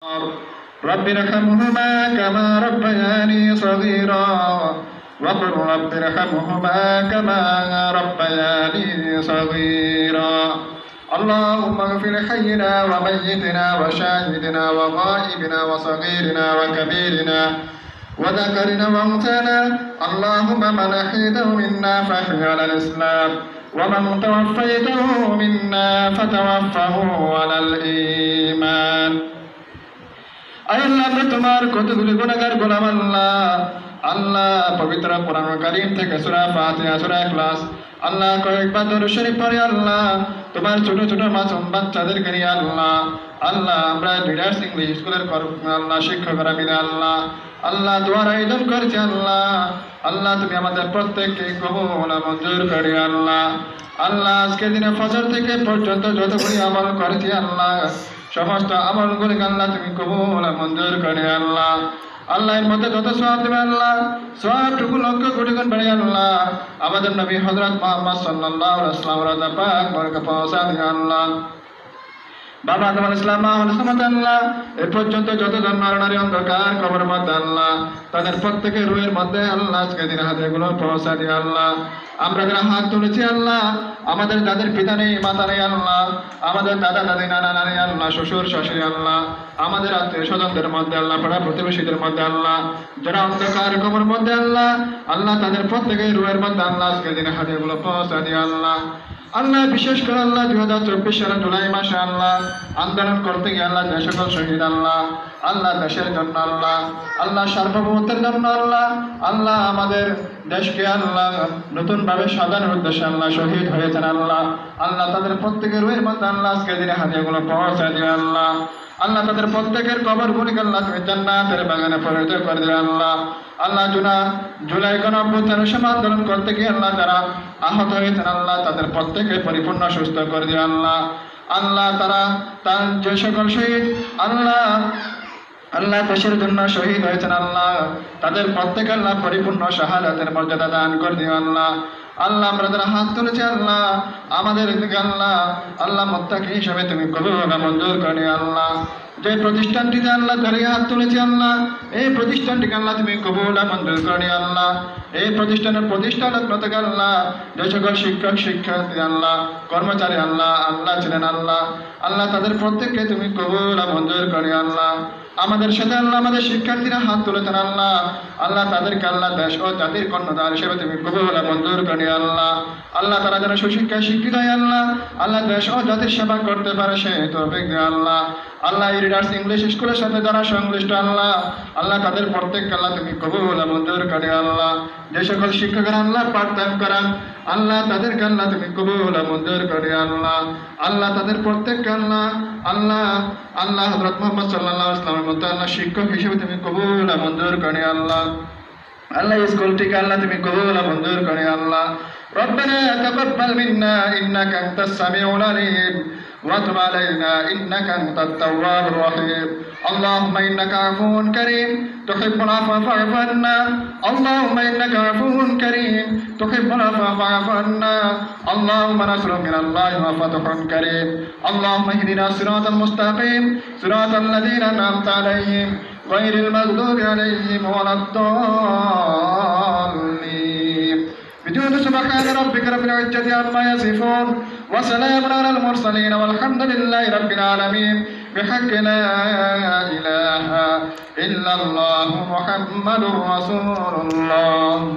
رب ارحمهما كما ربياني صغيرا وقل رب ارحمهما كما ربياني صغيرا اللهم اغفر لحينا وميتنا وشاهدنا وغائبنا وصغيرنا وكبيرنا وذكرنا وانثانا اللهم من أحيته منا فاحيه على الإسلام ومن توفيته منا فتوفه على الإيمان আল্লাহ আমরা তোমার কতগুলি গুনাহগার গোলাম আল্লাহ পবিত্র কোরআন কারীম থেকে সূরা ফাতিহা সূরা ইখলাস আল্লাহ কয়েকবার দরুদ শরীফ পড়ে আল্লাহ তোমার ছোট ছোট মাসুম বাচ্চাদেরকে নিয়ে আল্লাহ আমরা লিডার্স ইংলিশ স্কুলের আল্লাহ শিক্ষকরা মিলে আল্লাহ দোয়ার আয়োজন করছি আল্লাহ তুমি আমাদের প্রত্যেককে কবুল মঞ্জুর করে আল্লাহ আজকের দিনে ফজর থেকে পর্যন্ত যতগুলি আমল করেছি সমস্ত আমলগুলি আল্লাহ তুমি কবুল মঞ্জুর করে আল্লাহ এর মধ্যে যত সওয়াব দেবে সওয়াবটুকু লক্ষ কোটি গুণ বাড়িয়ে আমাদের নবী হযরত মুহাম্মদ সাল্লাল্লাহু আলাইহি ওয়াসাল্লাম রাজা পাক বরকত পৌঁছা দিয়ে বাবা আদম আলাইহিস সালাম এ পর্যন্ত যতজন নরনারী অন্ধকার কবরের মধ্যে তাদের প্রত্যেকের রূহের মধ্যে আজকে দিন হাতগুলো পৌঁছা দিয়ে আমরা যারা হাত তুলেছি আমাদের যাদের পিতা নেই মাতা নেই আমাদের দাদা দাদি নানা নানি শ্বশুর শাশুড়ি আমাদের আত্মীয় স্বজনদের মধ্যে পাড়া প্রতিবেশীদের মধ্যে যারা অন্ধকার কবরের মধ্যে তাদের প্রত্যেকের রূহের মধ্যে আজকে দিন হাতগুলো পৌঁছা দিয়ে বিশেষ করে 2024 সালের জুলাই মাসে আন্দোলন করতে গিয়ে যে সকল শহীদ দেশের জন্য সার্বভৌমত্বের জন্য আমাদের দেশকে নতুন ভাবে সাজানোর উদ্দেশ্যে শহীদ হয়েছেন তাদের প্রত্যেকের রুহের মধ্যে আজকে দিনে হাদিয়াগুলো পৌঁছে দিয়ে তাদের প্রত্যেকের কবর গুলিকে তুমি জান্নাতের বাগানে পরিণত করে দিলে জুলাই গণঅভ্যুত্থানের সময় আন্দোলন করতে গিয়ে যারা আহত হয়েছেন তাদের প্রত্যেকে পরিপূর্ণ সুস্থ করে দিয়ে তারা তার যে সকল শহীদ দেশের জন্য শহীদ হয়েছেন তাদের প্রত্যেকে পরিপূর্ণ শাহাদাতের মর্যাদা দান করে দিও আমরা যারা হাত তুলেছি আমাদের দিকে মুত্তাকি হিসেবে তুমি কবুল মঞ্জুর করে যে প্রতিষ্ঠানটিতে ধরে হাত তুলেছি এই প্রতিষ্ঠানটিকে তুমি কবুল মঞ্জুর করে এই প্রতিষ্ঠানের প্রতিষ্ঠানক থেকে যে সকল শিক্ষক শিক্ষার্থী কর্মচারী ছিলেন তাদের প্রত্যেককে তুমি কবুল মঞ্জুর করে আমাদের সাথে আমাদের শিক্ষার্থীরা হাত তুলেছেন তাদেরকে দেশ ও জাতির কর্ণধার হিসেবে তুমি কবুল মঞ্জুর করে তারা যেন সুশিক্ষায় শিক্ষিত হয় দেশ ও জাতির সেবা করতে পারে সেই তৌফিক দিয়ে এই রিডার্স ইংলিশ স্কুলের সাথে যারা সংশ্লিষ্ট তাদের প্রত্যেককে তুমি কবুল মঞ্জুর করে যে সকল শিক্ষকেরা পাঠ দান করান তাদেরকে তুমি কবুল মঞ্জুর করে তাদের প্রত্যেককে হযরত মুহাম্মদ সাল্লাল্লাহু আলাইহি ওয়াসাল্লামের মতো শিক্ষক হিসেবে তুমি কবুল মঞ্জুর করে স্কুলটিকে তুমি কবুল মঞ্জুর করে ربنا تقبل منا إنك أنت السميع العليم وتب علينا إنك أنت التواب الرحيم اللهم إنك عفو كريم تحب العفو فاعف عنا اللهم إنك عفو كريم تحب العفو فاعف عنا اللهم نصر من الله وفتح كريم اللهم اهدنا الصراط المستقيم صراط الذين أنعمت عليهم غير المغضوب عليهم ولا الضالين بجود سبحان ربك رب العزة عما يصفون وسلام على المرسلين والحمد لله رب العالمين بحق لا إله إلا الله محمد رسول الله